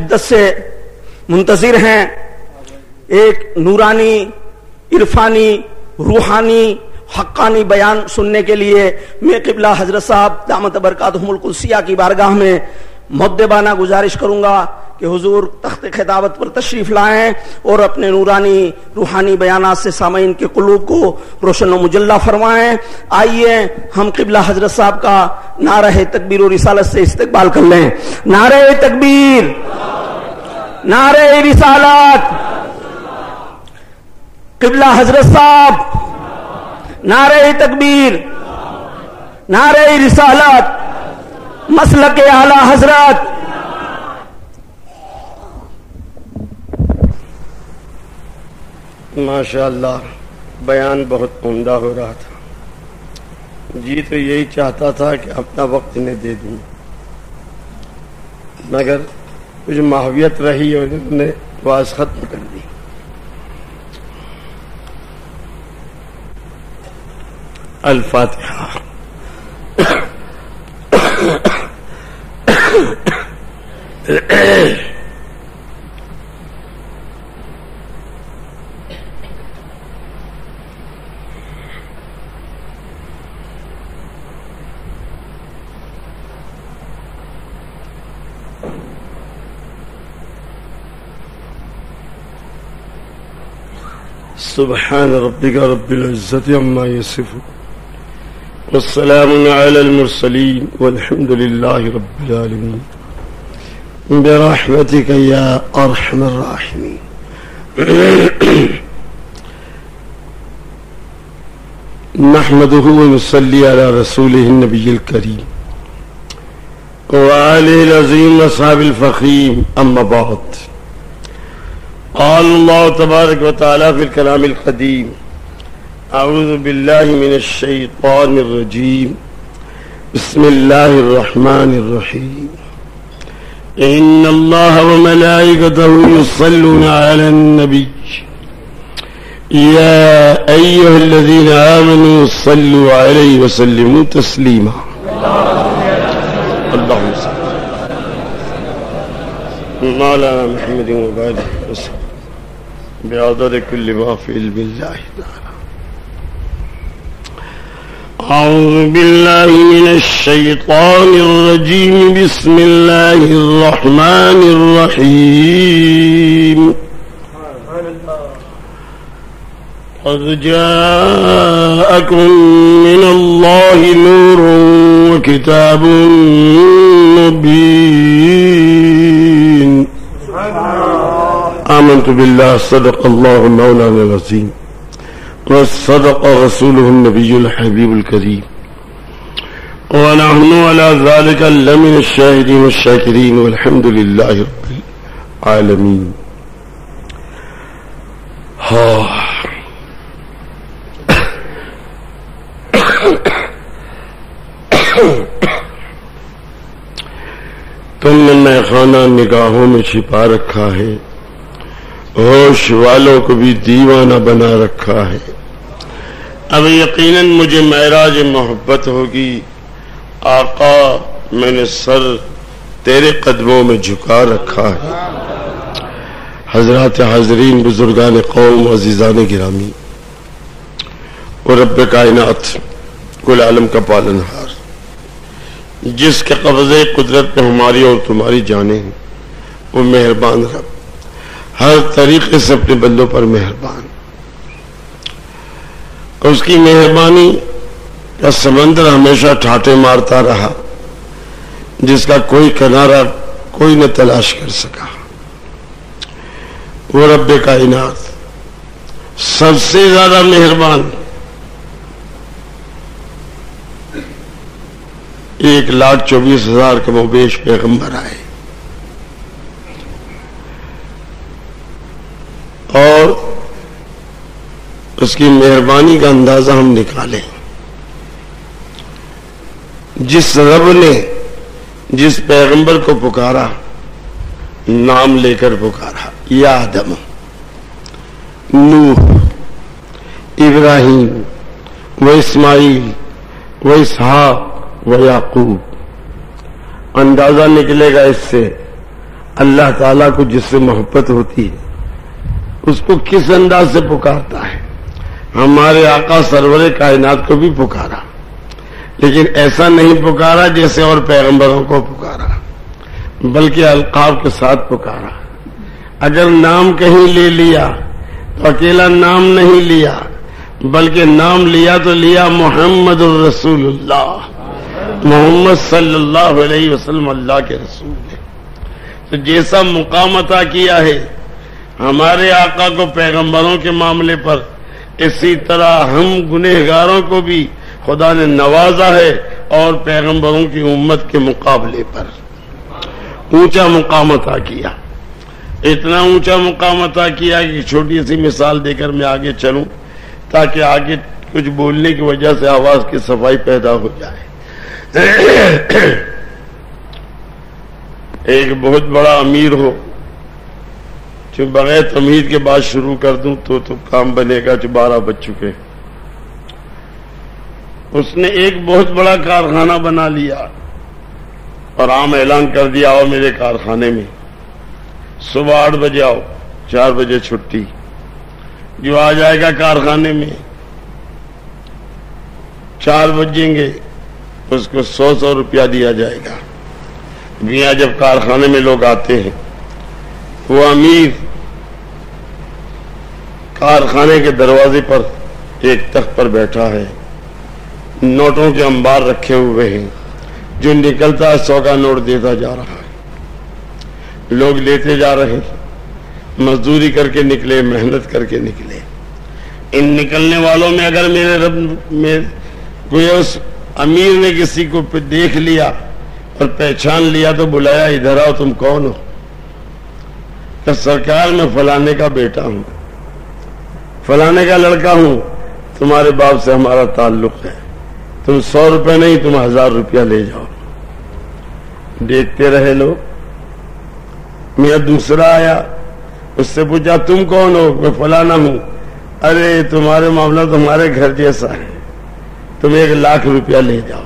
شدت سے منتظر ہیں ایک نورانی، عرفانی، روحانی، حقانی بیان سننے کے لیے میں قبلہ حضرت صاحب دامت برکاتہم القدسیہ کی بارگاہ میں مؤدبانہ گزارش کروں گا کہ حضور تخت خطابت پر تشریف لائیں اور اپنے نورانی روحانی بیانات سے سامعین کے قلوب کو روشن و مجلہ فرمائیں۔ آئیے ہم قبلہ حضرت صاحب کا نعرہ تکبیر و رسالت سے استقبال کر لیں۔ نعرہ تکبیر، نعرہ رسالت، قبلہ حضرت صاحب، نعرہ تکبیر، نعرہ رسالت، مسلک اعلی حضرت۔ ماشاءاللہ بیان بہت عمدہ ہو رہا تھا، جی تو یہی چاہتا تھا کہ اپنا وقت انہیں دے دوں، مگر کچھ ماہویت رہی اور انہوں نے واز ختم کر دی۔ الفاتحہ۔ سبحان ربک رب العزت عما یصفون والسلام علی المرسلین والحمد للہ رب العالمین برحمتک یا ارحم الراحمین۔ نحمده ونصلی علی رسوله النبی الکریم وآلہ العظیم اصحاب الفخیم، اما بعد۔ قال اللہ تبارک و تعالی فی الکلام القدیم، اعوذ باللہ من الشیطان الرجیم، بسم اللہ الرحمن الرحیم۔ ان اللہ وملائکتہ یصلون علی النبی یا ایہا الذین آمنوا صلوا علیہ وسلموا تسلیما۔ اللہم صل مولانا محمد وبارک وسلم بعدد كل ما في علم الله تعالى۔ أعوذ بالله من الشيطان الرجيم، بسم الله الرحمن الرحيم۔ قد جاءكم من الله نور وكتاب مبين۔ آمنت بالله صدق الله مولانا العظيم وصدق رسوله النبي الحبيب الكريم ونحن على ذلك لمن الشاهدين والشاكرين والحمد لله رب العالمين۔ تم نے میخانہ نگاہوں میں چھپا رکھا ہے، ہوش والوں کو بھی دیوانہ بنا رکھا ہے۔ اب یقیناً مجھے معراج محبت ہوگی، آقا میں نے سر تیرے قدموں میں جھکا رکھا ہے۔ حضرات حاضرین، بزرگان قوم، عزیزان گرامی، اور رب کائنات کل عالم کا پالنہار، جس کے قبضے قدرت میں ہماری اور تمہاری جانیں ہیں، وہ مہربان رب ہر طریقے سے اپنے بندوں پر مہربان، اس کی مہربانی کا سمندر ہمیشہ ٹھاٹے مارتا رہا، جس کا کوئی کنارہ کوئی نہ تلاش کر سکا۔ وہ رب کائنات سب سے زیادہ مہربان، 1,24,000 کم و بیش پیغمبر آئے، اور اس کی مہربانی کا اندازہ ہم نکالیں۔ جس رب نے جس پیغمبر کو پکارا، نام لے کر پکارا، یا آدم، نوح، ابراہیم و اسماعیل و اسحاق و یعقوب، اندازہ نکلے گا اس سے اللہ تعالیٰ کو جس سے محبت ہوتی ہے اس کو کس انداز سے پکارتا ہے. ہمارے آقا سرور کائنات کو بھی پکارا، لیکن ایسا نہیں پکارا جیسے اور پیغمبروں کو پکارا، بلکہ القاب کے ساتھ پکارا. اگر نام کہیں لے لیا تو اکیلا نام نہیں لیا، بلکہ نام لیا تو لیا محمد الرسول اللہ، محمد صلی اللہ علیہ وسلم اللہ کے رسول ہے. تو جیسا مقام عطا کیا ہے ہمارے آقا کو پیغمبروں کے معاملے پر، اسی طرح ہم گنہگاروں کو بھی خدا نے نوازا ہے، اور پیغمبروں کی امت کے مقابلے پر اونچا مقام عطا کیا. اتنا اونچا مقام عطا کیا کہ چھوٹی سی مثال دے کر میں آگے چلوں تاکہ آگے کچھ بولنے کی وجہ سے آواز کی صفائی پیدا ہو جائے. ایک بہت بڑا امیر ہو، جو بغیر تمہید کے بعد شروع کر دوں تو کام بنے گا، جو 12 بج چکے. اس نے ایک بہت بڑا کارخانہ بنا لیا اور عام اعلان کر دیا، آؤ میرے کارخانے میں، صبح 8 بجے آؤ، 4 بجے چھٹی. جو آ جائے گا کارخانے میں 4 بجیں گے اس کو 100 روپیہ دیا جائے گا. یہاں جب کارخانے میں لوگ آتے ہیں، وہ امیر کارخانے کے دروازے پر ایک تخت پر بیٹھا ہے، نوٹوں کے انبار رکھے ہوئے ہیں، جو نکلتا ہے 100 کا نوٹ دیتا جا رہا ہے. لوگ لیتے جا رہے ہیں، مزدوری کر کے نکلے، محنت کر کے نکلے. ان نکلنے والوں میں اگر میرے رب میں کوئی اس امیر نے کسی کو دیکھ لیا اور پہچان لیا تو بلایا، ادھر آؤ، تم کون ہو؟ کہ سرکار میں فلانے کا بیٹا ہوں، فلانے کا لڑکا ہوں، تمہارے باپ سے ہمارا تعلق ہے، تم 100 روپے نہیں، تم 1000 روپیہ لے جاؤ. دیکھتے رہے لوگ. میاں دوسرا آیا، اس سے پوچھا تم کون ہو؟ میں فلانا ہوں. ارے تمہارے معاملہ تمہارے گھر جیسا ہے، تم 1,00,000 روپیہ لے جاؤ.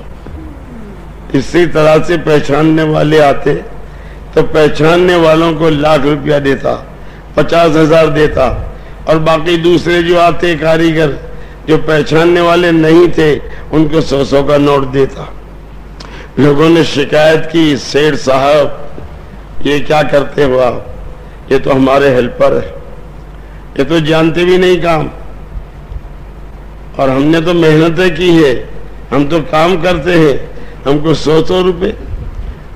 اسی طرح سے پہچاننے والے آتے تو پہچاننے والوں کو 1,00,000 روپیہ دیتا، 50,000 دیتا، اور باقی دوسرے جو آتے کاریگر جو پہچاننے والے نہیں تھے ان کو 100 کا نوٹ دیتا. لوگوں نے شکایت کی، سیٹھ صاحب یہ کیا کرتے ہو آپ؟ یہ تو ہمارے ہیلپر ہے، یہ تو جانتے بھی نہیں کام، اور ہم نے تو محنتیں کی ہے، ہم تو کام کرتے ہیں، ہم کو 100 روپے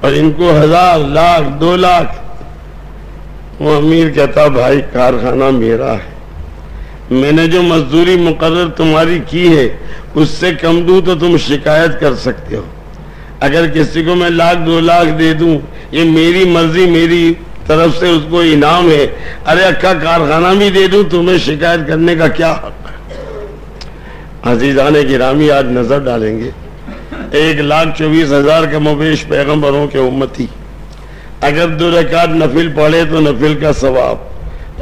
اور ان کو 1000 لاکھ 2 لاکھ. وہ امیر کہتا بھائی کارخانہ میرا ہے، میں نے جو مزدوری مقرر تمہاری کی ہے اس سے کم دوں تو تم شکایت کر سکتے ہو. اگر کسی کو میں 1,00,000 2 لاکھ دے دوں یہ میری مرضی، میری طرف سے اس کو انعام ہے. ارے اکا کارخانہ بھی دے دوں تمہیں شکایت کرنے کا کیا حق ہے؟ عزیزان گرامی آج نظر ڈالیں گے 1,24,000 کم و بیش پیغمبروں کے امتی اگر 2 رکعت نفل پڑھے تو نفل کا ثواب،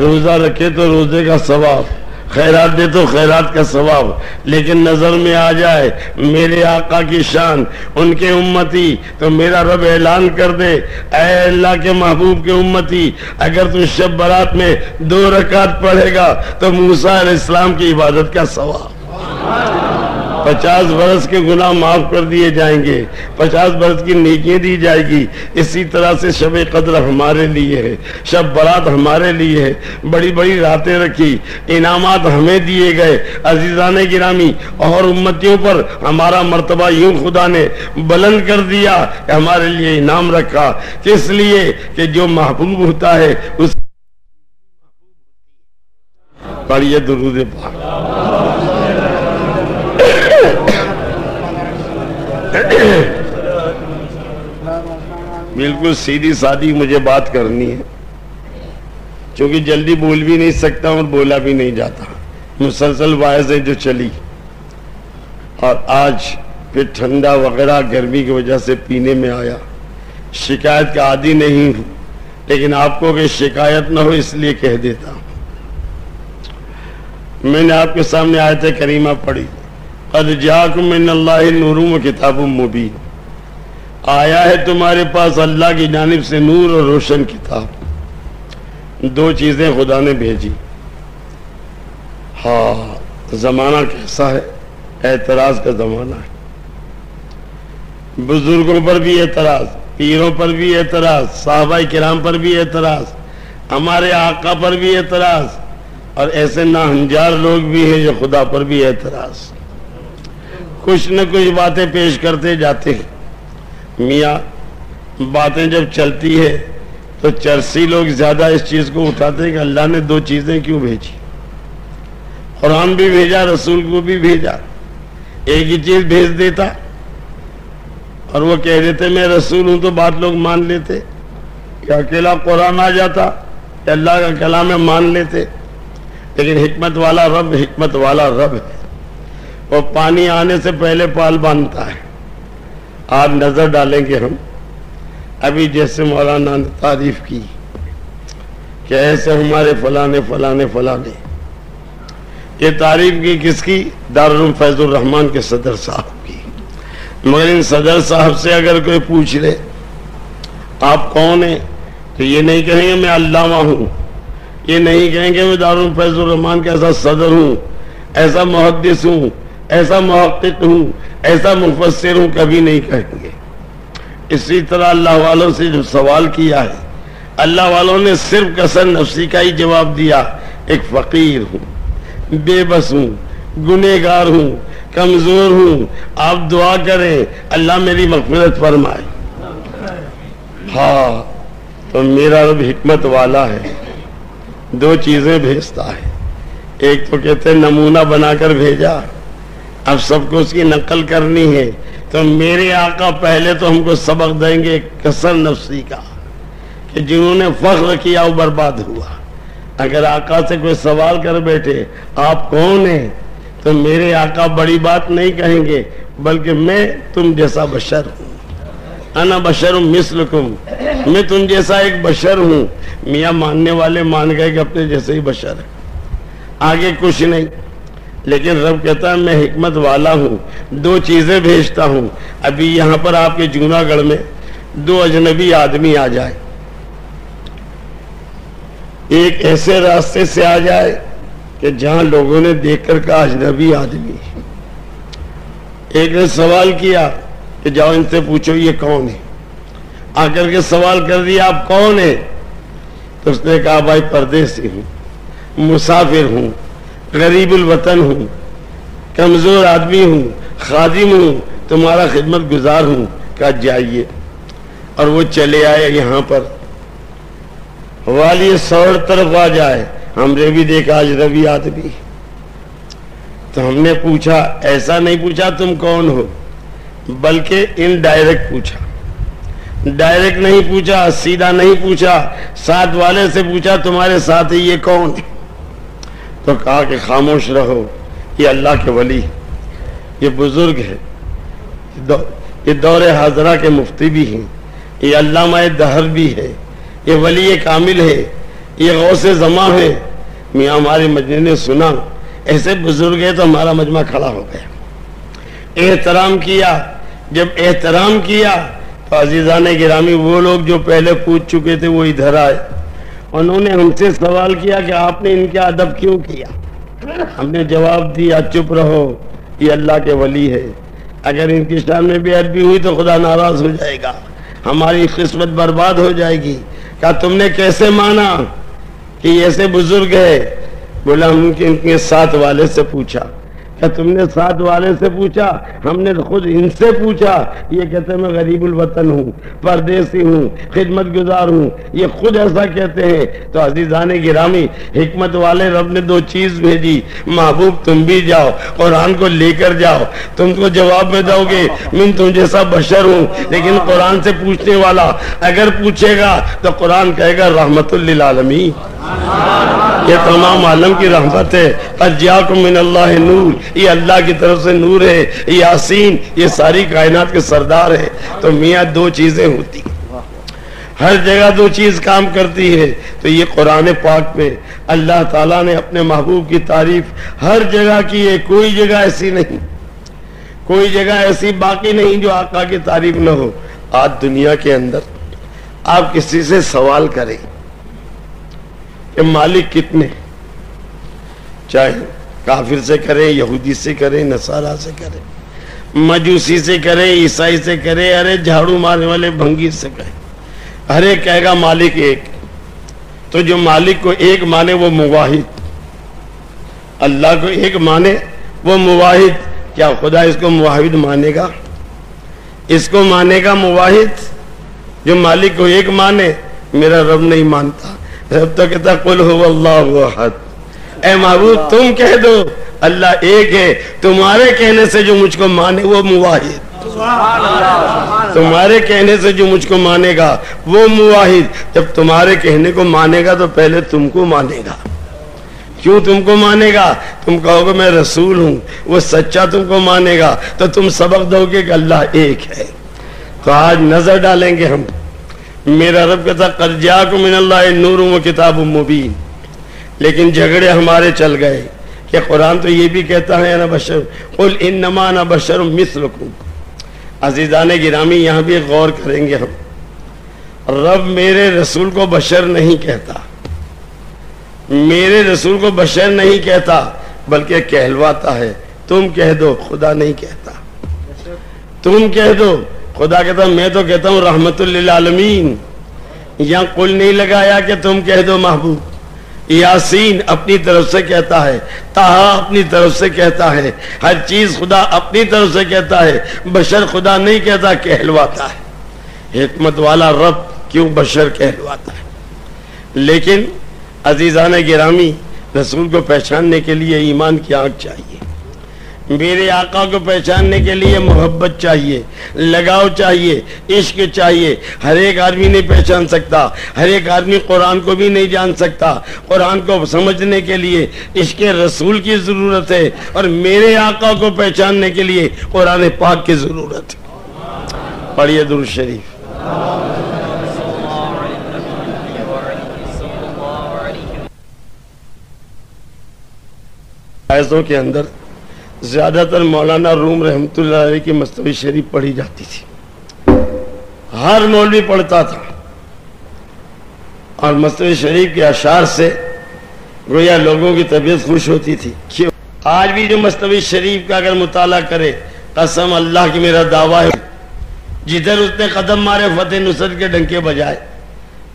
روزہ رکھے تو روزے کا ثواب، خیرات دے تو خیرات کا ثواب. لیکن نظر میں آ جائے میرے آقا کی شان، ان کے امتی، تو میرا رب اعلان کر دے اے اللہ کے محبوب کے امتی، اگر تو شب برات میں 2 رکعت پڑھے گا تو موسیٰ علیہ السلام کی عبادت کا ثواب. 50 برس کے گناہ معاف کر دیے جائیں گے، 50 برس کی نیکیاں دی جائے گی. اسی طرح سے شب قدر ہمارے لیے ہے، شب برات ہمارے لیے ہے، بڑی بڑی راتیں رکھی، انعامات ہمیں دیے گئے. عزیزان گرامی اور امتیوں پر ہمارا مرتبہ یوں خدا نے بلند کر دیا کہ ہمارے لیے انعام رکھا. کس لیے کہ جو محبوب ہوتا ہے اس پڑھیے درود پاک. بالکل سیدھی سادی مجھے بات کرنی ہے، چونکہ جلدی بول بھی نہیں سکتا اور بولا بھی نہیں جاتا. مسلسل واعظیں جو چلی اور آج پھر ٹھنڈا وغیرہ گرمی کی وجہ سے پینے میں آیا. شکایت کا عادی نہیں ہوں، لیکن آپ کو کہ شکایت نہ ہو اس لیے کہہ دیتا ہوں. میں نے آپ کے سامنے آیت کریمہ پڑھی قد جاءکم من اللہ نور و کتاب مبین. آیا ہے تمہارے پاس اللہ کی جانب سے نور اور روشن کتاب. دو چیزیں خدا نے بھیجی. ہاں زمانہ کیسا ہے؟ اعتراض کا زمانہ ہے. بزرگوں پر بھی اعتراض، پیروں پر بھی اعتراض، صحابہ کرام پر بھی اعتراض، ہمارے آقا پر بھی اعتراض، اور ایسے ناہنجار لوگ بھی ہیں جو خدا پر بھی اعتراض. کچھ نہ کچھ باتیں پیش کرتے جاتے ہیں. میاں باتیں جب چلتی ہے تو چرسی لوگ زیادہ اس چیز کو اٹھاتے ہیں کہ اللہ نے دو چیزیں کیوں بھیجی. قرآن بھی بھیجا، رسول کو بھی بھیجا. ایک ہی چیز بھیج دیتا اور وہ کہہ دیتے میں رسول ہوں تو بات لوگ مان لیتے. کہ اکیلا قرآن آ جاتا کہ اللہ کا کلام ہے مان لیتے. لیکن حکمت والا رب ہے. وہ پانی آنے سے پہلے پال باندھتا ہے. آج نظر ڈالیں گے ہم. ابھی جیسے مولانا نے تعریف کی کہ ایسے ہمارے فلانے یہ تعریف کی کس کی؟ دارالعلوم فیض الرحمان کے صدر صاحب کی. مگر ان صدر صاحب سے اگر کوئی پوچھ لے آپ کون ہیں تو یہ نہیں کہیں گے میں علامہ ہوں، یہ نہیں کہیں گے میں دارالعلوم فیض الرحمان کا ایسا صدر ہوں، ایسا محدث ہوں، ایسا محقق ہوں، ایسا مفسر ہوں، کبھی نہیں کہیں گے. اسی طرح اللہ والوں سے جو سوال کیا ہے اللہ والوں نے صرف کسر نفسی کا ہی جواب دیا. ایک فقیر ہوں، بے بس ہوں، گنہگار ہوں، کمزور ہوں، آپ دعا کریں اللہ میری مغفرت فرمائے. ہاں تو میرا رب حکمت والا ہے. دو چیزیں بھیجتا ہے. ایک تو کہتے ہیں نمونہ بنا کر بھیجا، اب سب کو اس کی نقل کرنی ہے. تو میرے آقا پہلے تو ہم کو سبق دیں گے کسر نفسی کا کہ جنہوں نے فخر کیا وہ برباد ہوا. اگر آقا سے کوئی سوال کر بیٹھے آپ کون ہیں تو میرے آقا بڑی بات نہیں کہیں گے بلکہ میں تم جیسا بشر ہوں. انا بشر مثلکم، میں تم جیسا ایک بشر ہوں. میاں ماننے والے مان گئے کہ اپنے جیسے ہی بشر ہے، آگے کچھ نہیں. لیکن رب کہتا ہے میں حکمت والا ہوں، دو چیزیں بھیجتا ہوں. ابھی یہاں پر آپ کے جونہ گڑھ میں دو اجنبی آدمی آ جائے، ایک ایسے راستے سے آ جائے کہ جہاں لوگوں نے دیکھ کر کہا اجنبی آدمی. ایک نے سوال کیا کہ جاؤ ان سے پوچھو یہ کون ہے. آ کر کے سوال کر دیا آپ کون ہیں تو اس نے کہا بھائی پردیسی ہوں، مسافر ہوں، غریب الوطن ہوں، کمزور آدمی ہوں، خادم ہوں، تمہارا خدمت گزار ہوں. کہا جائیے. اور وہ چلے آئے. یہاں پر والی سوڑ طرف آ جائے ہم نے بھی دیکھا اجنبی آدمی. تو ہم نے پوچھا، ایسا نہیں پوچھا تم کون ہو بلکہ انڈائریکٹ پوچھا. ڈائریکٹ نہیں پوچھا، سیدھا نہیں پوچھا، ساتھ والے سے پوچھا تمہارے ساتھ یہ کون ہے. تو کہا کہ خاموش رہو، یہ اللہ کے ولی، یہ بزرگ ہے، یہ دور حاضرہ کے مفتی بھی ہیں، یہ علامہ دہر بھی ہے، یہ ولی کامل ہے، یہ غوث زماں ہے. میاں ہمارے مجمع نے سنا ایسے بزرگ ہے تو ہمارا مجمع کھڑا ہو گیا. احترام کیا. جب احترام کیا تو عزیزان گرامی وہ لوگ جو پہلے پوچھ چکے تھے وہ ادھر آئے. انہوں نے ہم سے سوال کیا کہ آپ نے ان کا ادب کیوں کیا. ہم نے جواب دیا چپ رہو، یہ اللہ کے ولی ہے، اگر ان کی شان میں بے ادبی ہوئی تو خدا ناراض ہو جائے گا، ہماری قسمت برباد ہو جائے گی. کہا تم نے کیسے مانا کہ یہ ایسے بزرگ ہے؟ بولا ہم ان کے ساتھ والے سے پوچھا. کہ تم نے ساتھ والے سے پوچھا؟ ہم نے خود ان سے پوچھا. یہ کہتے ہیں میں غریب الوطن ہوں، پردیسی ہوں، خدمت گزار ہوں، یہ خود ایسا کہتے ہیں. تو عزیزان گرامی حکمت والے رب نے دو چیز بھیجی. محبوب تم بھی جاؤ قرآن کو لے کر جاؤ. تم کو جواب میں دو گے میں تم جیسا بشر ہوں، لیکن قرآن سے پوچھنے والا اگر پوچھے گا تو قرآن کہے گا رحمت للعالمین، یہ تمام عالم کی رحمت ہے. قد جاءکم من اللہ نور، یہ اللہ کی طرف سے نور ہے. یاسین یہ ساری کائنات کے سردار ہے. تو میاں دو چیزیں ہوتی، ہر جگہ دو چیز کام کرتی ہے. تو یہ قرآن پاک میں اللہ تعالیٰ نے اپنے محبوب کی تعریف ہر جگہ کی ہے. کوئی جگہ ایسی نہیں، کوئی جگہ ایسی باقی نہیں جو آقا کی تعریف نہ ہو. آج دنیا کے اندر آپ کسی سے سوال کریں کہ مالک کتنے، چاہے کافر سے کریں، یہودی سے کریں، نصارہ سے کریں، مجوسی سے کریں، عیسائی سے کریں، ارے جھاڑو مارنے والے بھنگی سے کریں، ہر ایک کہے گا مالک ایک۔ تو جو مالک کو ایک مانے وہ موحد، اللہ کو ایک مانے وہ موحد۔ کیا خدا اس کو موحد مانے گا؟ اس کو مانے گا موحد؟ جو مالک کو ایک مانے، میرا رب نہیں مانتا۔ رب تو کہتا قل هو اللہ احد، اے محبوب تم کہہ دو اللہ ایک ہے، تمہارے کہنے سے جو مجھ کو مانے وہ موحد، تمہارے کہنے سے جو مجھ کو مانے گا وہ موحد۔ جب تمہارے کہنے کو مانے گا تو پہلے تم کو مانے گا۔ کیوں تم کو مانے گا؟ تم کہو گے میں رسول ہوں، وہ سچا تم کو مانے گا تو تم سبق دو گے کہ اللہ ایک ہے۔ تو آج نظر ڈالیں گے ہم، میرا رب کہتا قد جاءکم من اللہ نور و کتاب مبین، لیکن جھگڑے ہمارے چل گئے کہ قرآن تو یہ بھی کہتا ہے انا بشر قل انما انا بشر مثلکم۔ عزیزان گرامی یہاں بھی غور کریں گے ہم، رب میرے رسول کو بشر نہیں کہتا، میرے رسول کو بشر نہیں کہتا بلکہ کہلواتا ہے۔ تم کہہ دو، خدا نہیں کہتا، تم کہہ دو۔ خدا کہتا میں تو کہتا ہوں رحمت للعالمین، یہاں قل نہیں لگایا کہ تم کہہ دو محبوب۔ یاسین اپنی طرف سے کہتا ہے، طٰہٰ اپنی طرف سے کہتا ہے، ہر چیز خدا اپنی طرف سے کہتا ہے، بشر خدا نہیں کہتا، کہلواتا ہے۔ حکمت والا رب کیوں بشر کہلواتا ہے؟ لیکن عزیزان گرامی، رسول کو پہچاننے کے لیے ایمان کی آنکھ چاہیے، میرے آقا کو پہچاننے کے لیے محبت چاہیے، لگاؤ چاہیے، عشق چاہیے۔ ہر ایک آدمی نہیں پہچان سکتا، ہر ایک آدمی قرآن کو بھی نہیں جان سکتا۔ قرآن کو سمجھنے کے لیے عشق رسول کی ضرورت ہے، اور میرے آقا کو پہچاننے کے لیے قرآن پاک کی ضرورت ہے۔ پڑھیے درود شریف۔ آیتوں کے اندر زیادہ تر مولانا روم رحمۃ اللہ علیہ کی مصنوی شریف پڑھی جاتی تھی، ہر مولوی پڑھتا تھا، اور مصنوی شریف کے اشعار سے گویا لوگوں کی طبیعت خوش ہوتی تھی۔ کیوں؟ آج بھی جو مصنوی شریف کا اگر مطالعہ کرے، قسم اللہ کی میرا دعویٰ ہے، جدھر اس نے قدم مارے فتح نصرت کے ڈنکے بجائے۔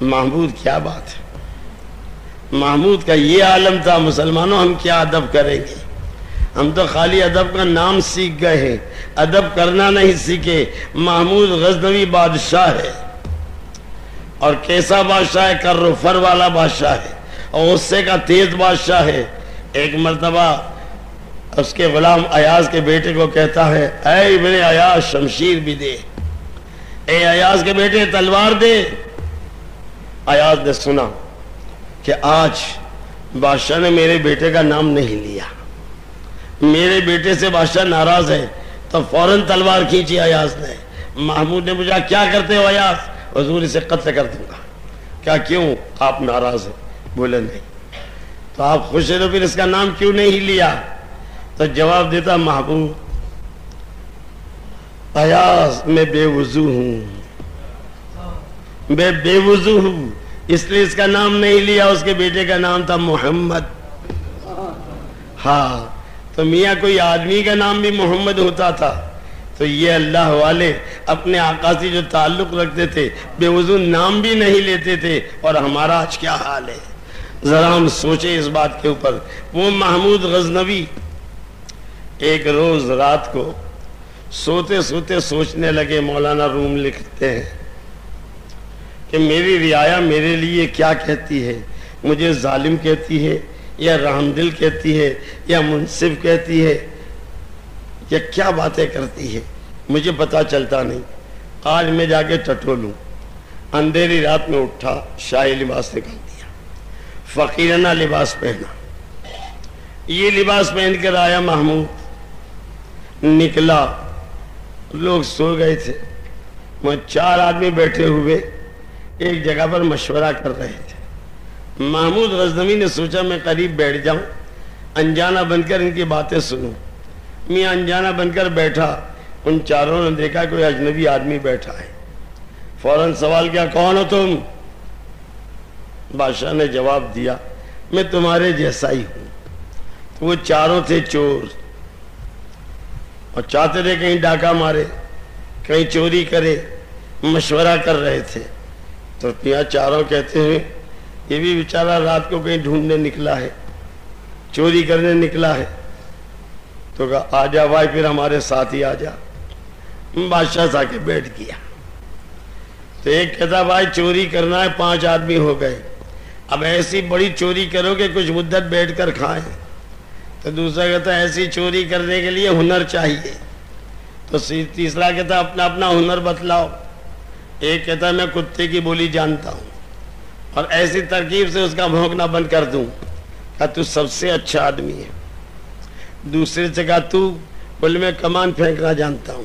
محمود کیا بات ہے، محمود کا یہ عالم تھا۔ مسلمانوں ہم کیا ادب کریں گے؟ ہم تو خالی ادب کا نام سیکھ گئے ہیں، ادب کرنا نہیں سیکھے۔ محمود غزنوی بادشاہ ہے، اور کیسا بادشاہ ہے؟ کر و فر والا بادشاہ ہے، اور غصے کا تیز بادشاہ ہے۔ ایک مرتبہ اس کے غلام ایاز کے بیٹے کو کہتا ہے، اے ابن ایاز شمشیر بھی دے، اے ایاز کے بیٹے تلوار دے۔ ایاز نے سنا کہ آج بادشاہ نے میرے بیٹے کا نام نہیں لیا، میرے بیٹے سے بادشاہ ناراض ہے، تو فوراً تلوار کھینچی ایاز نے۔ محمود نے پوچھا کیا کرتے ہو ایاز؟ حضور اسے قتل کر دوں گا۔ کیا کیوں؟ آپ ناراض ہیں؟ بولے نہیں۔ تو آپ خوش ہیں تو پھر اس کا نام کیوں نہیں لیا؟ تو جواب دیتا محبوب ایاز میں بے وضو ہوں، میں بے وضو ہوں، اس لیے اس کا نام نہیں لیا۔ اس کے بیٹے کا نام تھا محمد۔ ہاں، تو میاں کوئی آدمی کا نام بھی محمد ہوتا تھا، تو یہ اللہ والے اپنے آقا سے جو تعلق رکھتے تھے بے وضو نام بھی نہیں لیتے تھے، اور ہمارا آج کیا حال ہے؟ ذرا ہم سوچیں اس بات کے اوپر۔ وہ محمود غزنوی ایک روز رات کو سوتے سوتے سوچنے لگے۔ مولانا روم لکھتے ہیں کہ میری رعایا میرے لیے کیا کہتی ہے، مجھے ظالم کہتی ہے یا رحم دل کہتی ہے یا منصف کہتی ہے یا کیا باتیں کرتی ہے، مجھے پتا چلتا نہیں۔ آج میں جا کے ٹٹولوں۔ اندھیری رات میں اٹھا، شاہی لباس نکال دیا، فقیرانہ لباس پہنا، یہ لباس پہن کر آیا محمود، نکلا۔ لوگ سو گئے تھے، وہ 4 آدمی بیٹھے ہوئے ایک جگہ پر مشورہ کر رہے تھے۔ محمود غزنوی نے سوچا میں قریب بیٹھ جاؤں، انجانہ بن کر ان کی باتیں سنوں۔ میاں انجانہ بن کر بیٹھا، ان چاروں نے دیکھا کوئی اجنبی آدمی بیٹھا ہے، فوراً سوال کیا کون ہو تم؟ بادشاہ نے جواب دیا میں تمہارے جیسا ہی ہوں. تو وہ چاروں تھے چور اور چاہتے تھے کہیں ڈاکہ مارے کہیں چوری کرے, مشورہ کر رہے تھے. تو یہاں چاروں کہتے ہیں یہ بھی بیچارہ رات کو کہیں ڈھونڈنے نکلا ہے, چوری کرنے نکلا ہے. تو کہا آ جا بھائی پھر ہمارے ساتھ ہی آ جا. بادشاہ سا کے بیٹھ گیا. تو ایک کہتا بھائی چوری کرنا ہے, 5 آدمی ہو گئے, اب ایسی بڑی چوری کرو کہ کچھ مدت بیٹھ کر کھائیں. تو دوسرا کہتا ایسی چوری کرنے کے لیے ہنر چاہیے. تو تیسرا کہتا اپنا اپنا ہنر بتلاؤ. ایک کہتا میں کتے کی بولی جانتا ہوں اور ایسی ترکیب سے اس کا بھونکنا بند کر دوں. کہا تو سب سے اچھا آدمی ہے. دوسرے سے کہا تو بولے میں کمان پھینکنا جانتا ہوں,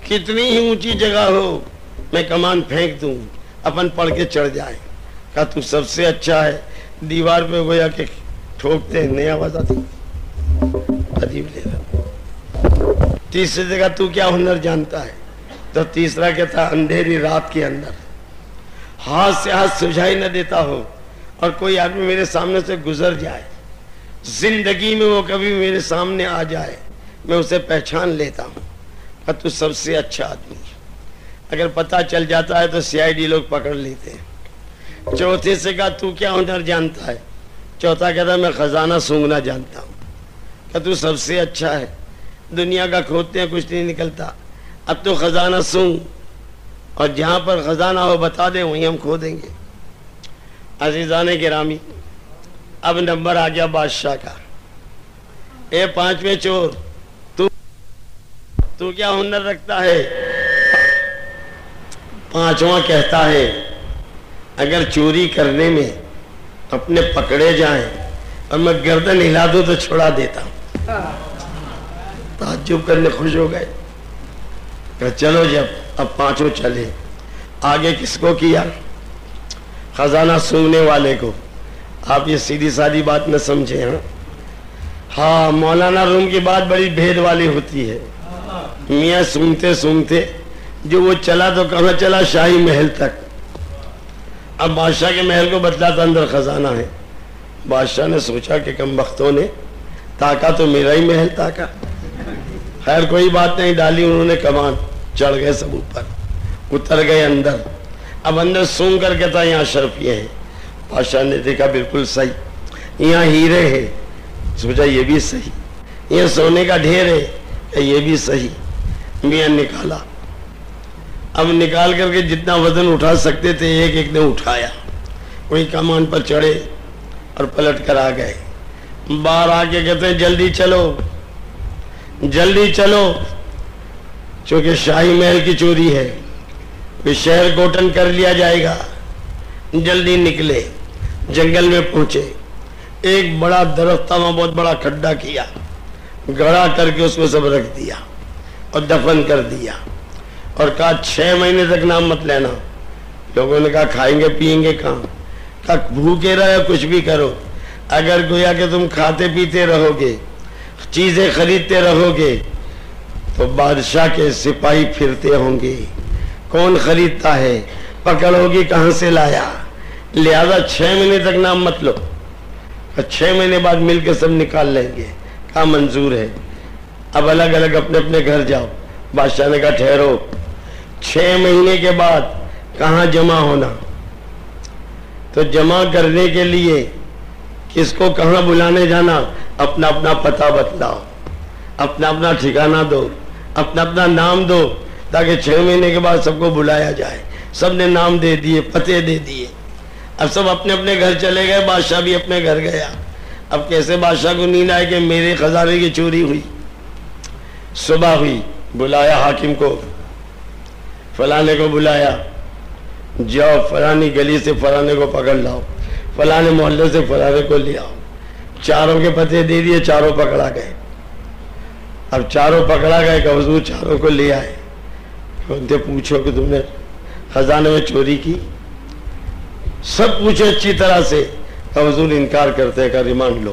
کتنی ہی اونچی جگہ ہو میں کمان پھینک دوں, اپن پڑھ کے چڑھ جائے. کہا تو سب سے اچھا ہے, دیوار پہ گویا کہ ٹھوکتے ہیں نئی آواز آتی. عجیب لے رہا. تیسرے سے کہا تو کیا ہنر جانتا ہے؟ تو تیسرا کہتا اندھیری رات کے اندر ہاتھ سے ہاتھ سجھائی نہ دیتا ہو اور کوئی آدمی میرے سامنے سے گزر جائے, زندگی میں وہ کبھی میرے سامنے آ جائے, میں اسے پہچان لیتا ہوں. کہ تو سب سے اچھا آدمی ہے. اگر پتہ چل جاتا ہے تو CID لوگ پکڑ لیتے ہیں. چوتھے سے کہا تو کیا ہنر جانتا ہے؟ چوتھا کہتا میں خزانہ سونگنا جانتا ہوں. کہ تو سب سے اچھا ہے, دنیا کا کھودتے ہیں کچھ نہیں نکلتا, اب تو خزانہ سونگ اور جہاں پر خزانہ ہو بتا دیں وہیں ہم کھو دیں گے. عزیزان گرامی, اب نمبر آ گیا بادشاہ کا. اے 5ویں چور, تو کیا ہنر رکھتا ہے؟ 5واں کہتا ہے اگر چوری کرنے میں اپنے پکڑے جائیں اور میں گردن ہلا دوں تو چھڑا دیتا ہوں. تعجب کرنے خوش ہو گئے کہ چلو جب اب 5 چلے. آگے کس کو کیا؟ خزانہ سونگنے والے کو. آپ یہ سیدھی سادی بات نہ سمجھیں. ہاں مولانا روم کی بات بڑی بھید والی ہوتی ہے. میاں سونگتے سونگتے جو وہ چلا تو کہاں چلا؟ شاہی محل تک. اب بادشاہ کے محل کو بتلاتا اندر خزانہ ہے. بادشاہ نے سوچا کہ کم بختوں نے تاکا تو میرا ہی محل تاکا. خیر کوئی بات نہیں, ڈالی انہوں نے کمان, چڑھ گئے سب اوپر, اتر گئے اندر. اب اندر سونگ کر کے تھا یہاں شرفیے ہیں. بادشاہ نے دیکھا بالکل صحیح, یہاں ہیرے ہیں. سوچا یہ بھی صحیح, یہاں سونے کا ڈھیر ہے, کہ یہ بھی صحیح. میاں نکالا. اب نکال کر کے جتنا وزن اٹھا سکتے تھے ایک ایک نے اٹھایا. وہی کمان پر چڑھے اور پلٹ کر آ گئے. باہر آ کے کہتے ہیں جلدی چلو جلدی چلو, چونکہ شاہی محل کی چوری ہے, کوئی شہر گوٹن کر لیا جائے گا. جلدی نکلے, جنگل میں پہنچے. ایک بڑا درخت تھا, وہاں بہت بڑا کھڈا کیا, گڑا کر کے اس کو سب رکھ دیا اور دفن کر دیا. اور کہا 6 مہینے تک نام مت لینا. لوگوں نے کہا کھائیں گے پیئیں گے کہاں؟ کہا بھوکے رہو کچھ بھی کرو, اگر گویا کہ تم کھاتے پیتے رہو گے, چیزیں خریدتے رہو گے تو بادشاہ کے سپاہی پھرتے ہوں گے. کون خریدتا ہے, پکڑ ہوگی کہاں سے لایا. لہذا 6 مہینے تک نام مت لو, 6 مہینے بعد مل کے سب نکال لیں گے. کہا منظور ہے. اب الگ الگ اپنے اپنے گھر جاؤ. بادشاہ نے کہا ٹھہرو, 6 مہینے کے بعد کہاں جمع ہونا؟ تو جمع کرنے کے لیے کس کو کہاں بلانے جانا؟ اپنا اپنا پتہ بتلاؤ, اپنا اپنا ٹھکانہ دو, اپنا اپنا نام دو, تاکہ 6 مہینے کے بعد سب کو بلایا جائے. سب نے نام دے دیے, پتے دے دیے. اب سب اپنے اپنے گھر چلے گئے. بادشاہ بھی اپنے گھر گیا. اب کیسے بادشاہ کو نیند آئے کہ میرے خزانے کی چوری ہوئی. صبح ہوئی, بلایا حاکم کو, فلانے کو بلایا, جاؤ فلانی گلی سے فلانے کو پکڑ لاؤ, فلانے محلے سے فلانے کو لے آؤ. چاروں کے پتے دے دیے, چاروں پکڑا گئے. اب چاروں پکڑا گئے کہ حضور چاروں کو لے آئے. ان سے پوچھو کہ تم نے خزانے میں چوری کی؟ سب پوچھو اچھی طرح سے. کہ حضور انکار کرتے ہیں. کہ ریمانڈ لو,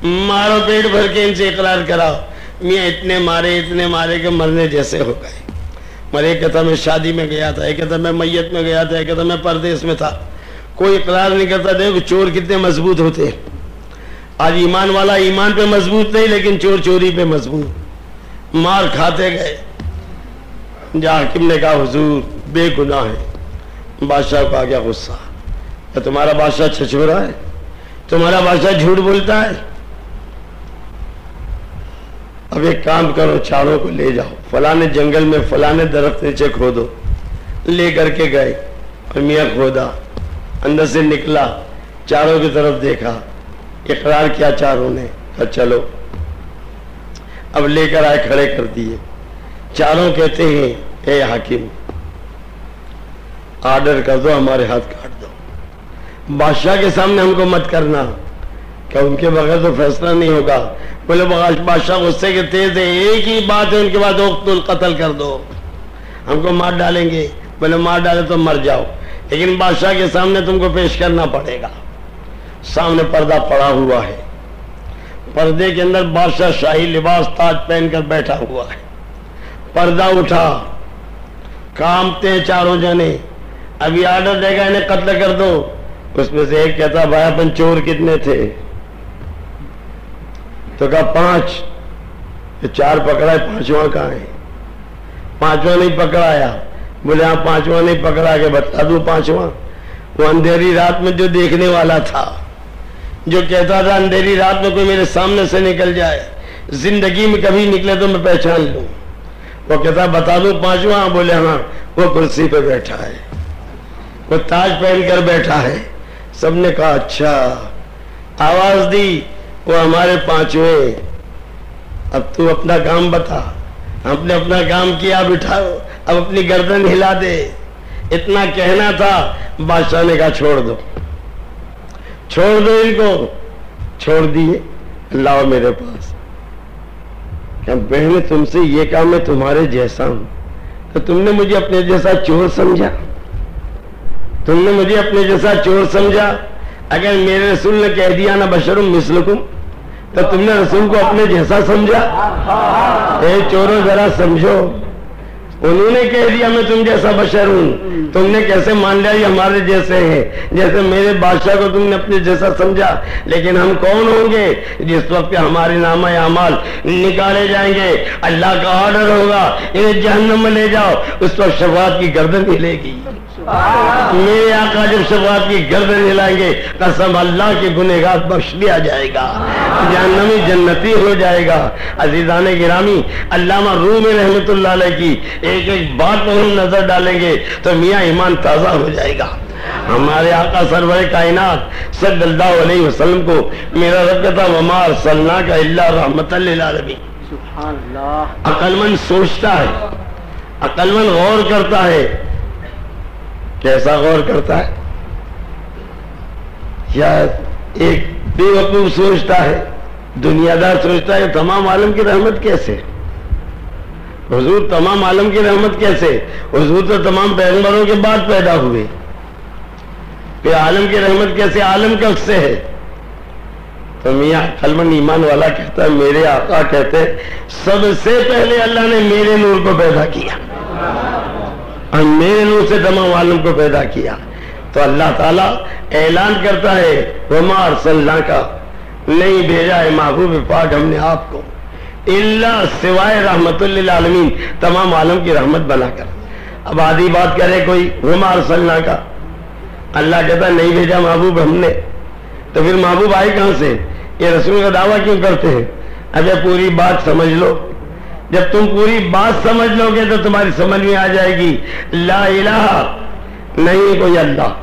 مارو پیٹ بھر کے ان سے اقرار کراؤ. میاں اتنے مارے کہ مرنے جیسے ہو گئے. مگر ایک کہتا میں شادی میں گیا تھا، ایک کہتا میں میت میں گیا تھا، ایک کہتا میں پردیس میں تھا، کوئی اقرار نہیں کرتا۔ دیکھو چور کتنے مضبوط ہوتے ہیں۔ آج ایمان والا ایمان پہ مضبوط نہیں، لیکن چور چوری پہ مضبوط، مار کھاتے گئے۔ جا حاکم نے کہا حضور بے گناہ ہے۔ بادشاہ کو آ گیا غصہ، کہ تمہارا بادشاہ چھچورا ہے، تمہارا بادشاہ جھوٹ بولتا ہے؟ اب ایک کام کرو، چاروں کو لے جاؤ فلانے جنگل میں فلانے درخت نیچے کھودو۔ لے کر کے گئے اور میاں کھودا، اندر سے نکلا، چاروں کی طرف دیکھا، اقرار کیا چاروں نے، کہا چلو۔ اب لے کر آئے، کھڑے کر دیے۔ چاروں کہتے ہیں اے حاکم آرڈر کر دو، ہمارے ہاتھ کاٹ دو، بادشاہ کے سامنے ہم کو مت کرنا، کہ ان کے بغیر تو فیصلہ نہیں ہوگا۔ بولے بادشاہ غصے کے تیز ہے، ایک ہی بات ہے ان کے بعد اقتل، قتل کر دو، ہم کو مار ڈالیں گے۔ بولے مار ڈالے تو مر جاؤ، لیکن بادشاہ کے سامنے تم کو پیش کرنا پڑے گا۔ سامنے پردہ پڑا ہوا ہے، پردے کے اندر بادشاہ شاہی لباس تاج پہن کر بیٹھا ہوا ہے۔ پردہ اٹھا، کامتے ہیں چاروں جنے، ابھی آرڈر دے گا انہیں قتل کر دو۔ اس میں سے ایک کہتا بھائی اپن چور کتنے تھے؟ تو کہا 5۔ 4 پکڑا ہے، 5واں کہاں ہے؟ 5واں نہیں پکڑایا۔ بولے ہاں 5واں نہیں پکڑا کے بتا دوں 5واں؟ وہ اندھیری رات میں جو دیکھنے والا تھا، جو کہتا تھا اندھیری رات میں کوئی میرے سامنے سے نکل جائے، زندگی میں کبھی نکلے تو میں پہچان لوں، وہ کہتا بتا دوں 5واں؟ بولے ہاں، وہ کرسی پہ بیٹھا ہے، وہ تاج پہن کر بیٹھا ہے۔ سب نے کہا اچھا، آواز دی وہ ہمارے 5ویں۔ اب تو اپنا کام بتا۔ ہم نے اپنا کام کیا، بٹھاؤ، اب اپنی گردن ہلا دے۔ اتنا کہنا تھا، بادشاہ نے کہا چھوڑ دو، چھوڑ دو ان کو۔ چھوڑ دیے، لاؤ میرے پاس۔ کہ بہن تم سے یہ کام میں تمہارے جیسا ہوں، تو تم نے مجھے اپنے جیسا چور سمجھا؟ تم نے مجھے اپنے جیسا چور سمجھا؟ اگر میرے رسول نے کہہ دیا نا بشرم مثلکم، تو تم نے رسول کو اپنے جیسا سمجھا؟ اے چوروں ذرا سمجھو، انہوں نے کہہ دیا میں تم جیسا بشر ہوں، تم نے کیسے مان لیا یہ ہمارے جیسے ہیں؟ جیسے میرے بادشاہ کو تم نے اپنے جیسا سمجھا، لیکن ہم کون ہوں گے جس وقت ہمارے نامہ اعمال نکالے جائیں گے، اللہ کا آرڈر ہوگا انہیں جہنم میں لے جاؤ، اس وقت شفاعت کی گردن ہلے گی۔ میرے آقا جب شفاعت کی گردن ہلائیں گے، قسم اللہ کے گنہگار بخش دیا جائے گا، جہنمی جنتی ہو جائے گا۔ عزیزان گرامی، علامہ رومی رحمت اللہ علیہ کی ایک ایک بات پر ہم نظر ڈالیں گے تو میاں ایمان تازہ ہو جائے گا۔ ہمارے آقا سرور کائنات صلی اللہ علیہ وسلم کو میرا رب کہتا وما ارسلناک الا رحمۃ للعالمین۔ سبحان اللہ۔ عقل مند سوچتا ہے، عقل مند غور کرتا ہے۔ کیسا غور کرتا ہے؟ یا ایک بے وقوف سوچتا ہے، دنیا دار سوچتا ہے تمام عالم کی رحمت کیسے؟ حضور تمام عالم کی رحمت کیسے؟ حضور تو تمام پیغمبروں کے بعد پیدا ہوئے، کہ عالم کی رحمت کیسے؟ عالم کب سے ہے؟ تو میاں عقلمند ایمان والا کہتا ہے، میرے آقا کہتے ہیں سب سے پہلے اللہ نے میرے نور کو پیدا کیا اور میرے نور سے تمام عالم کو پیدا کیا۔ تو اللہ تعالیٰ اعلان کرتا ہے وما ارسلناک، نہیں بھیجا ہے محبوب پاک ہم نے آپ کو الا سوائے رحمت للعالمین، تمام عالم کی رحمت بنا کر۔ اب آدھی بات کرے کوئی وما ارسلناک، اللہ کہتا ہے نہیں بھیجا محبوب ہم نے، تو پھر محبوب آئے کہاں سے؟ یہ رسول کا دعویٰ کیوں کرتے ہیں؟ اب پوری بات سمجھ لو، جب تم پوری بات سمجھ لو گے تو تمہاری سمجھ میں آ جائے گی لا الہ، نہیں کوئی اللہ،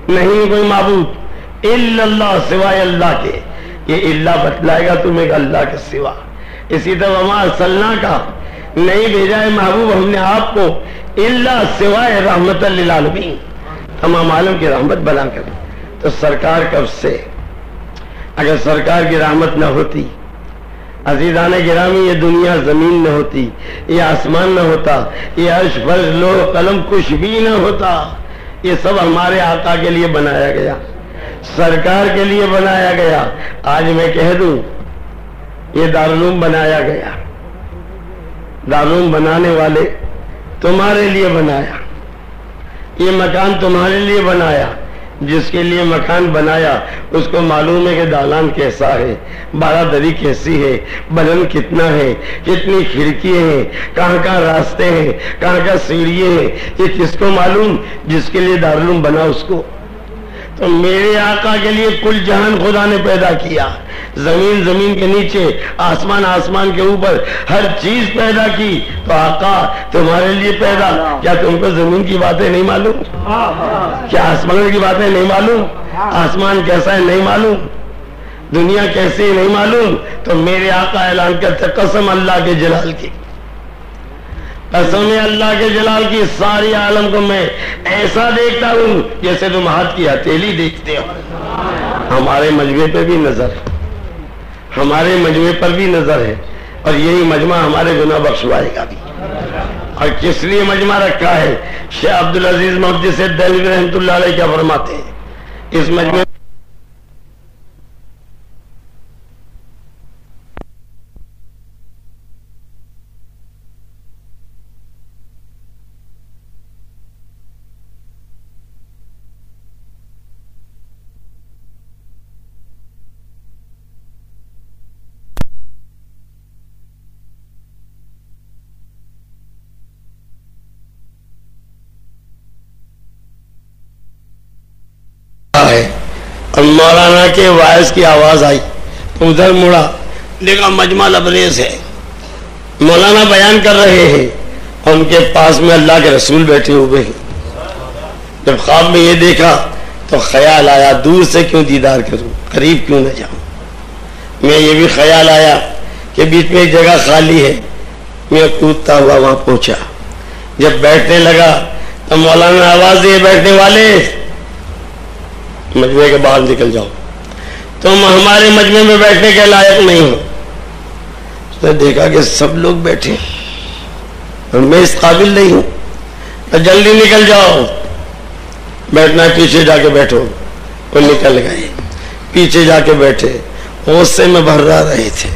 نہیں کوئی معبود الا اللہ، سوائے اللہ کے۔ یہ اللہ بتلائے گا تمہیں اللہ کے سوا۔ اسی طرح وما ارسلناک، نہیں بھیجا ہے محبوب ہم نے آپ کو الا سوائے رحمت للعالمین، تمام عالم کی رحمت بنا کر۔ تو سرکار کب سے؟ اگر سرکار کی رحمت نہ ہوتی، عزیزان گرامی، یہ دنیا زمین نہ ہوتی، یہ آسمان نہ ہوتا، یہ عرش فرش لوح قلم کچھ بھی نہ ہوتا، یہ سب ہمارے آقا کے لیے بنایا گیا، سرکار کے لیے بنایا گیا۔ آج میں کہہ دوں یہ دارالعلوم بنایا گیا، دارالعلوم بنانے والے تمہارے لیے بنایا، یہ مکان تمہارے لیے بنایا. جس کے لیے مکان بنایا اس کو معلوم ہے کہ دالان کیسا ہے، بارہ دری کیسی ہے، بلند کتنا ہے، کتنی کھڑکیاں ہیں، کہاں کہاں راستے ہیں، کہاں کہاں سیڑھیاں ہیں. یہ کس کو معلوم؟ جس کے لیے دارالعلوم بنا اس کو. تو میرے آقا کے لیے کل جہان خدا نے پیدا کیا، زمین زمین کے نیچے، آسمان آسمان کے اوپر، ہر چیز پیدا کی. تو آقا تمہارے لیے پیدا. کیا تم کو زمین کی باتیں نہیں معلوم؟ کیا آسمان کی باتیں نہیں معلوم؟ آسمان کیسا ہے نہیں معلوم؟ دنیا کیسی ہے نہیں معلوم؟ تو میرے آقا اعلان کرتے قسم اللہ کے جلال کی، قسم اللہ کے جلال کی، ساری عالم کو میں ایسا دیکھتا ہوں جیسے تم ہاتھ کی ہتھیلی دیکھتے ہو. ہمارے مجمع پہ بھی نظر ہے، ہمارے مجمع پر بھی نظر ہے، اور یہی مجمع ہمارے گناہ بخشوائے گا بھی. اور کس لیے مجمع رکھا ہے؟ شیخ عبدالعزیز محدث دہلوی رحمۃ اللہ علیہ کیا فرماتے ہیں؟ اس مجمع ہے. اور مولانا کے وائس کی آواز آئی تو ادھر مڑا، دیکھا مجمع لبریز ہے، مولانا بیان کر رہے ہیں اور ان کے پاس میں اللہ کے رسول بیٹھے ہوئے ہیں. جب خواب میں یہ دیکھا تو خیال آیا دور سے کیوں دیدار کروں، قریب کیوں نہ جاؤں. میں یہ بھی خیال آیا کہ بیچ میں ایک جگہ خالی ہے. میں کودتا ہوا وہاں پہنچا. جب بیٹھنے لگا تو مولانا نے آواز دی بیٹھنے والے مجمع کے باہر نکل جاؤ، تم ہمارے مجمع میں بیٹھنے کے لائق نہیں ہو. اس نے دیکھا کہ سب لوگ بیٹھے اور میں اس قابل نہیں ہوں، تو جلدی نکل جاؤ، بیٹھنا پیچھے جا کے بیٹھو. وہ نکل گئے، پیچھے جا کے بیٹھے، غصے میں بھرا رہے تھے.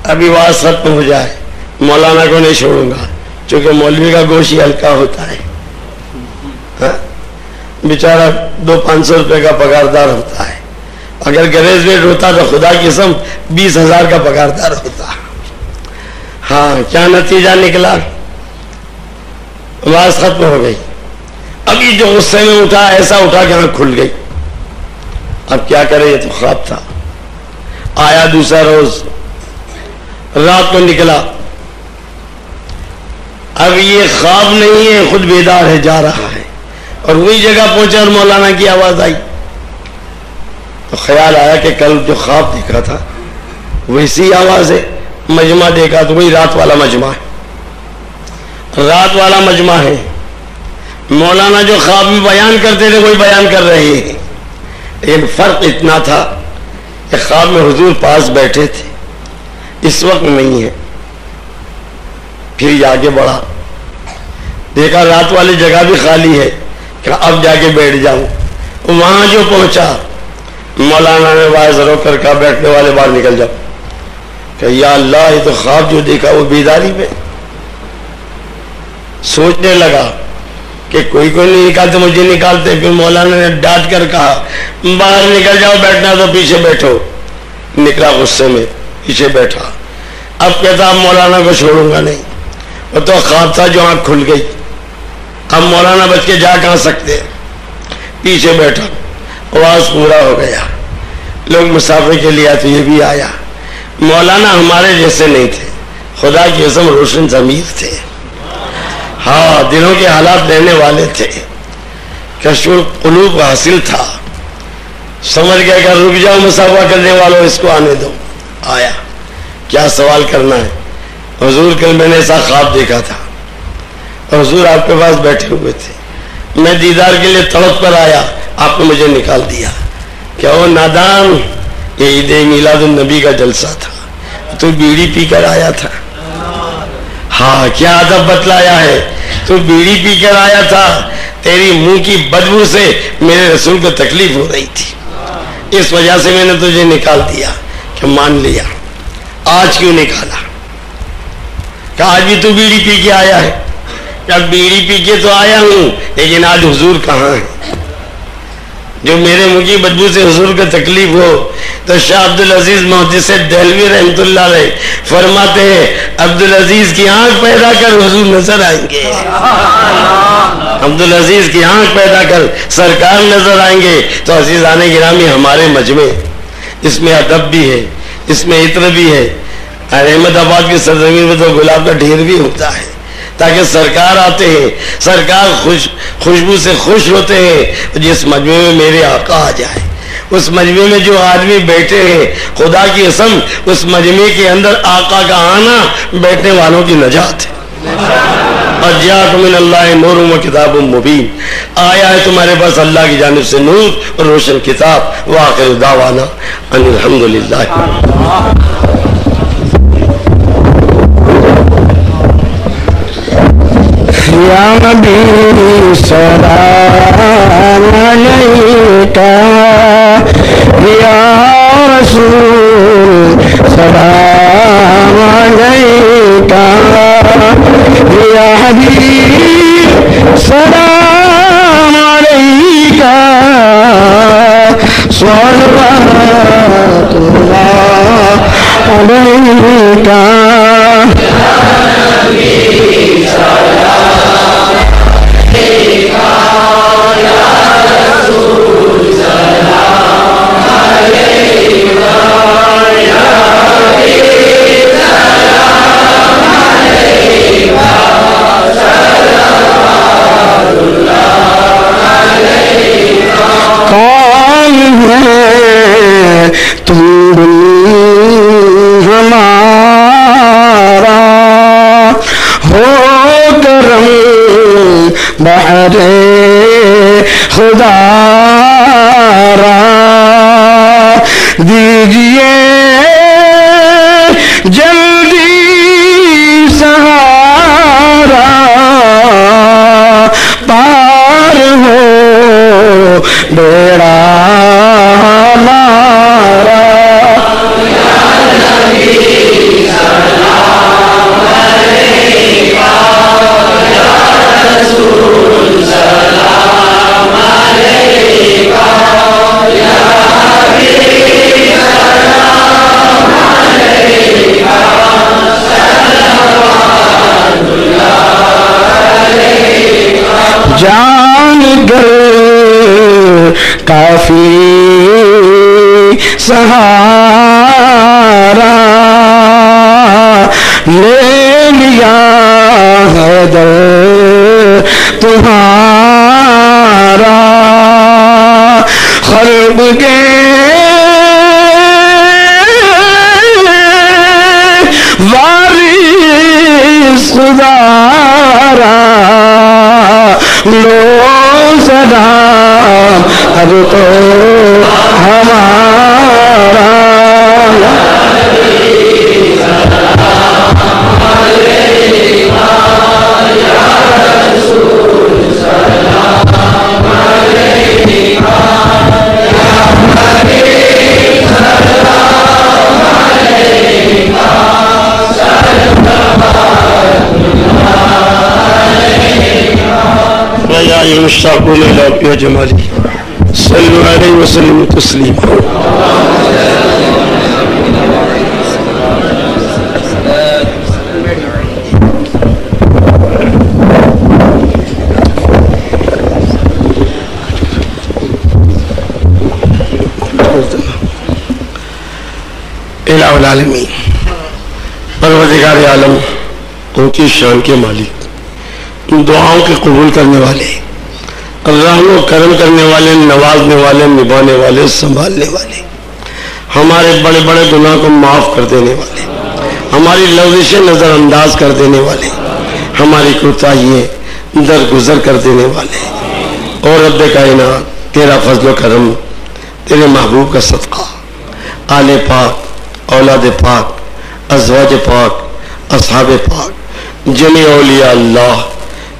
ابھی واز ختم ہو جائے مولانا کو نہیں چھوڑوں گا، چونکہ مولوی کا گوشت ہی ہلکا ہوتا ہے. بیچارہ 200-500 روپے کا پگاردار ہوتا ہے. اگر گریجویٹ ہوتا تو خدا کی قسم 20,000 کا پگاردار ہوتا. ہاں کیا نتیجہ نکلا؟ آواز ختم ہو گئی. ابھی جو غصے میں اٹھا ایسا اٹھا کہ آنکھ کھل گئی. اب کیا کرے، یہ تو خواب تھا. آیا دوسرا روز، رات کو نکلا. اب یہ خواب نہیں ہے، خود بیدار ہے، جا رہا ہے. اور وہی جگہ پہنچا اور مولانا کی آواز آئی تو خیال آیا کہ کل جو خواب دیکھا تھا ویسی آواز ہے. مجمع دیکھا تو وہی رات والا مجمع ہے، رات والا مجمع ہے. مولانا جو خواب میں بیان کرتے تھے وہی بیان کر رہے ہیں. لیکن فرق اتنا تھا کہ خواب میں حضور پاس بیٹھے تھے، اس وقت نہیں ہے. پھر آگے بڑھا، دیکھا رات والی جگہ بھی خالی ہے، کہ اب جا کے بیٹھ جاؤں. وہاں جو پہنچا مولانا نے واعظ رو کر کہا بیٹھنے والے باہر نکل جاؤ. کہ یا اللہ یہ تو خواب جو دیکھا وہ بیداری میں. سوچنے لگا کہ کوئی نہیں نکالتے، مجھے نکالتے. پھر مولانا نے ڈانٹ کر کہا باہر نکل جاؤ، بیٹھنا تو پیچھے بیٹھو. نکلا غصے میں، پیچھے بیٹھا. اب کہتا اب مولانا کو چھوڑوں گا نہیں. وہ تو خواب تھا جو آنکھ کھل گئی. اب مولانا بچ کے جا کہاں سکتے، پیچھے بیٹھا. آواز پورا ہو گیا. لوگ مسافر کے لیے تو یہ بھی آیا. مولانا ہمارے جیسے نہیں تھے، خدا کی قسم روشن ضمیر تھے. ہاں دلوں کے حالات لینے والے تھے. کشف القلوب حاصل تھا. سمجھ گیا کہ رک جاؤ مسافر کرنے والوں، اس کو آنے دو. آیا، کیا سوال کرنا ہے؟ حضور کل میں نے ایسا خواب دیکھا تھا، حضور آپ کے پاس بیٹھے ہوئے تھے، میں دیدار کے لیے تڑپ کر آیا، آپ نے مجھے نکال دیا. کیا وہ نادان، یہ عید میلاد النبی کا جلسہ تھا، تو بیڑی پی کر آیا تھا. ہاں کیا ادب بتلایا ہے، تو بیڑی پی کر آیا تھا. تیری منہ کی بدبو سے میرے رسول کو تکلیف ہو رہی تھی، اس وجہ سے میں نے تجھے نکال دیا. کہ مان لیا، آج کیوں نکالا؟ کہ آج بھی تو بیڑی پی کے آیا ہے؟ کہ بیڑی پی کے تو آیا ہوں لیکن آج حضور کہاں ہے؟ جو میرے منہ کی بدبو سے حضور کا تکلیف ہو تو شاہ عبدالعزیز محدث دہلوی رحمت اللہ علیہ فرماتے ہیں عبدالعزیز کی آنکھ پیدا کر حضور نظر آئیں گے، عبدالعزیز کی آنکھ پیدا کر سرکار نظر آئیں گے۔ تو عزیزان گرامی ہمارے مجمع اس میں ادب بھی ہے، اس میں عطر بھی ہے۔ احمد آباد کی سرزمین میں تو گلاب کا ڈھیر بھی ہوتا ہے تاکہ سرکار آتے ہیں، سرکار خوشبو سے خوش ہوتے ہیں۔ جس مجمع میں میرے آقا آ جائے، اس مجمع میں جو آدمی بیٹھے ہیں، خدا کی قسم اس مجمع کے اندر آقا کا آنا بیٹھنے والوں کی نجات ہے۔ اور جاءکم من اللہ نور و کتاب مبین، آیا ہے تمہارے پاس اللہ کی جانب سے نور اور روشن کتاب۔ وآخر دعوانا ان الحمدللہ۔ یا نبی سلام علیکہ، یا رسول سلام علیکہ، یا حبیب سلام علیکہ، صلوات اللہ علیکہ۔ بحر خدا را دیجئے جلدی سہارا، پار ہو بیڑا ہمارا۔ جان گر کافی سہارا، لے لیا ہے در تمہارا، خلق کے وارث خدا را، لو سلام اب تو ہمارا۔ یا مشتاقون الی جمالی صلو علیہ وسلم تسلیما۔ الہ العالمین، پروردگار عالم، ان کی شان کے مالک، دعاؤں کے قبول کرنے والے، رحم و کرم کرنے والے، نوازنے والے، نبھانے والے، سنبھالنے والے، ہمارے بڑے بڑے گناہ کو معاف کر دینے والے، ہماری لغزشیں نظر انداز کر دینے والے، ہماری کوتاہیاں درگزر کر دینے والے۔ اور رب کائنات، تیرا فضل و کرم، تیرے محبوب کا صدقہ، آل پاک، اولاد پاک، ازواج پاک، اصحاب پاک، جميع اولیاء اللہ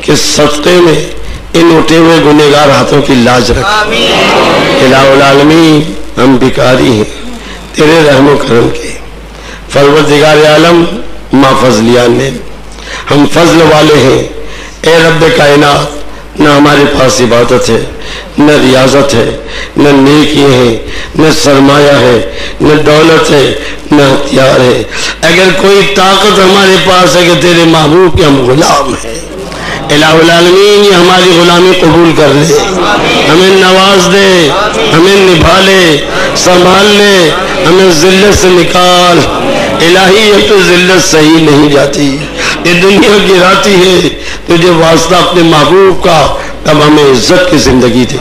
کے صدقے میں ان اٹھے ہوئے گنہگار ہاتھوں کی لاج رکھ۔ الہ العالمین، ہم بھکاری ہیں تیرے رحم و کرم کے، پروردگار عالم، ما فضلیان نے ہم فضل والے ہیں اے رب کائنات. نہ ہمارے پاس عبادت ہے، نہ ریاضت ہے، نہ نیکی ہے، نہ سرمایہ ہے، نہ دولت ہے، نہ ہتھیار ہے. اگر کوئی طاقت ہمارے پاس ہے کہ تیرے محبوب کے ہم غلام ہیں. الہ العالمین یہ ہماری غلامی قبول کر لے، ہمیں نواز دے، ہمیں نبھا لے، سنبھال لے، ہمیں ذلت سے نکال. الہی یہ تو ذلت صحیح نہیں جاتی، یہ دنیا گراتی ہے. تجھے واسطہ اپنے محبوب کا، اب ہمیں عزت کی زندگی دے،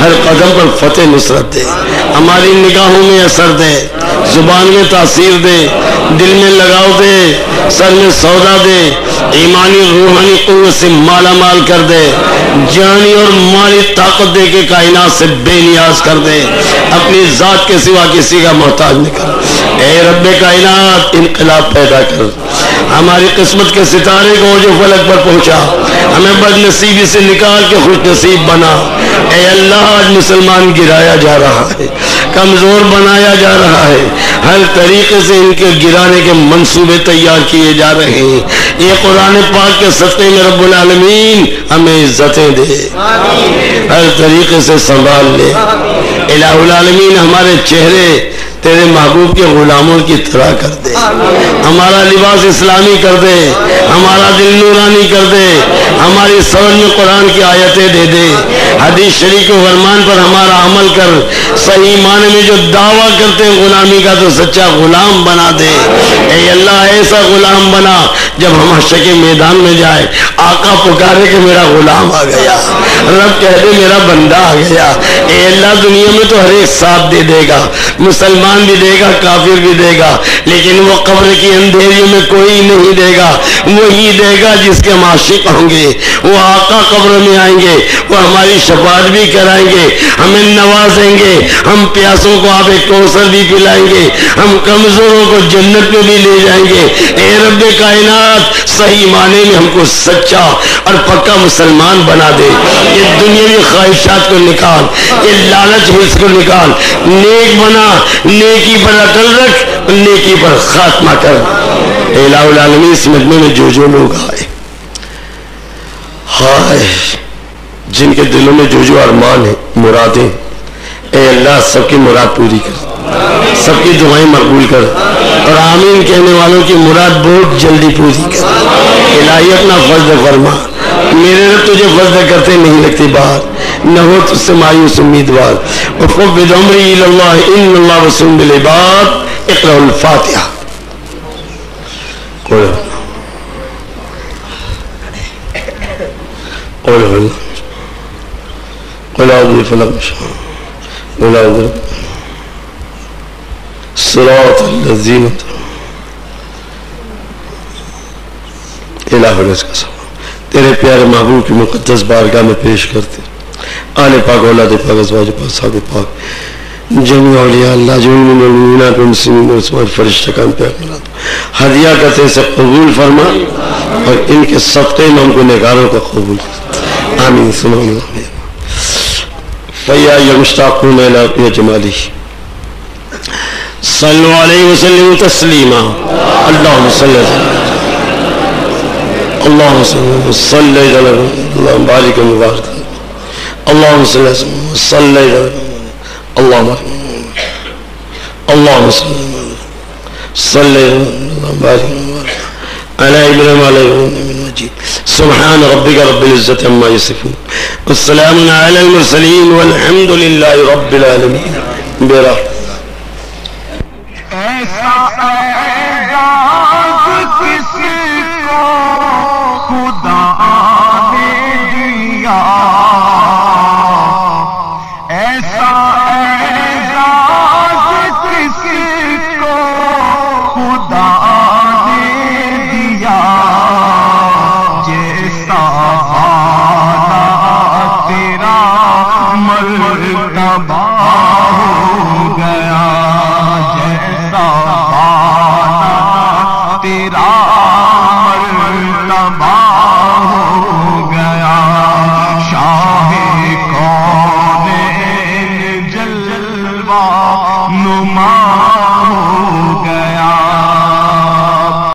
ہر قدم پر فتح نصرت دے، ہماری نگاہوں میں اثر دے، زبان میں تاثیر دے، دل میں لگاؤ دے، سر میں سودا دے، ایمانی روحانی قوت سے مالا مال کر دے، جانی اور مالی طاقت دے کے کائنات سے بے نیاز کر دے، اپنی ذات کے سوا کسی کا محتاج نہ کر. اے رب کائنات انقلاب پیدا کر، ہماری قسمت کے ستارے کو جو فلک پر پہنچا، ہمیں بد نصیبی سے نکال کے خوش نصیب بنا. اے اللہ آج مسلمان گرایا جا رہا ہے، کمزور بنایا جا رہا ہے، ہر طریقے سے ان کے گرانے کے منصوبے تیار کیے جا رہے ہیں. یہ قرآن پاک کے صدقے میں رب العالمین ہمیں عزتیں دے، ہر طریقے سے سنبھال لے. الہ العالمین ہمارے چہرے تیرے محبوب کے غلاموں کی طرح کر دے، ہمارا لباس اسلامی کر دے، ہمارا دل نورانی کر دے، ہماری سمجھ میں قرآن کی آیتیں دے دے، حدیث شریف کے فرمان پر ہمارا عمل کر، صحیح معنی میں جو دعویٰ کرتے ہیں غلامی کا تو سچا غلام بنا دے. اے اللہ ایسا غلام بنا جب ہم حشر کے میدان میں جائے آقا پکارے کہ میرا غلام آ گیا، رب کہہ دے میرا بندہ آ گیا. اے اللہ دنیا میں تو ہر ایک ساتھ دے دے گا، مسلمان بھی دے گا، کافر بھی دے گا، لیکن وہ قبر کی اندھیریوں میں کوئی نہیں دے گا. وہی دے گا جس کے ہم عاشق ہوں گے. وہ آقا قبر میں آئیں گے، وہ ہماری شفاعت بھی کرائیں گے، ہمیں نوازیں گے، ہم پیاسوں کو آب کوثر بھی پلائیں گے، ہم کمزوروں کو جنت میں بھی لے جائیں گے. اے رب کائنات صحیح معنی میں ہم کو سچا اور پکا مسلمان بنا دے. یہ دنیاوی خواہشات کو نکال، یہ لالچ حرص کو نکال، نیک بنا، نیکی پر عقل رکھ، نیکی پر خاتمہ کر. اے الہ العالمین اس مجمع میں جو لوگ آئے، ہائے جن کے دلوں میں جو ارمان ہیں، مرادیں، اے اللہ سب کی مراد پوری کر، سب کی دعائیں مقبول کر، اور آمین کہنے والوں کی مراد بہت جلدی پوری کر. الہی اپنا فضل فرما. میرے رب تجھے فضل کرتے نہیں لگتی بات، نہ ہو تجھ سے مایوس امیدوار. وفوض امری الی اللہ ان اللہ بصیر بالعباد. اقرأ الفاتحہ. قل اعوذ بفلق قل اعوذ صراط الذین. الہ العالمین تیرے پیارے محبوب کی مقدس بارگاہ میں پیش کرتے آل پاک اولاد پاک ازواج پاک صحابہ پاک جميع اولیاء اللہ جميع المؤمنات والمسلمین والمسلمات فرشتگان پیغمبرات ہدیہ کرتے سے قبول فرما اور ان کے صدقے میں ہم کو نیکاروں کو قبول کر. آمین ثم آمین. فیا یمشتاقون الی جمالہ صلوا علیہ وسلم تسلیما. اللہم صلی اللہم صلی علیہ اللہم بارک مبارک اللہم صلی علیہ اللہم صلی اللہم بارک مبارک علی ابراہیم علیہ مجید. سبحان ربک رب العزت عما یصفون والسلام علی المرسلین والحمد للہ رب العالمین. برحمتہ ایسا اعزاز کسی کو خدا نے دیا، ایسا اعزاز کسی کو خدا نے دیا، جیسا حالا تیرا مرتبہ ہو گیا، تیرا مرتبہ ہو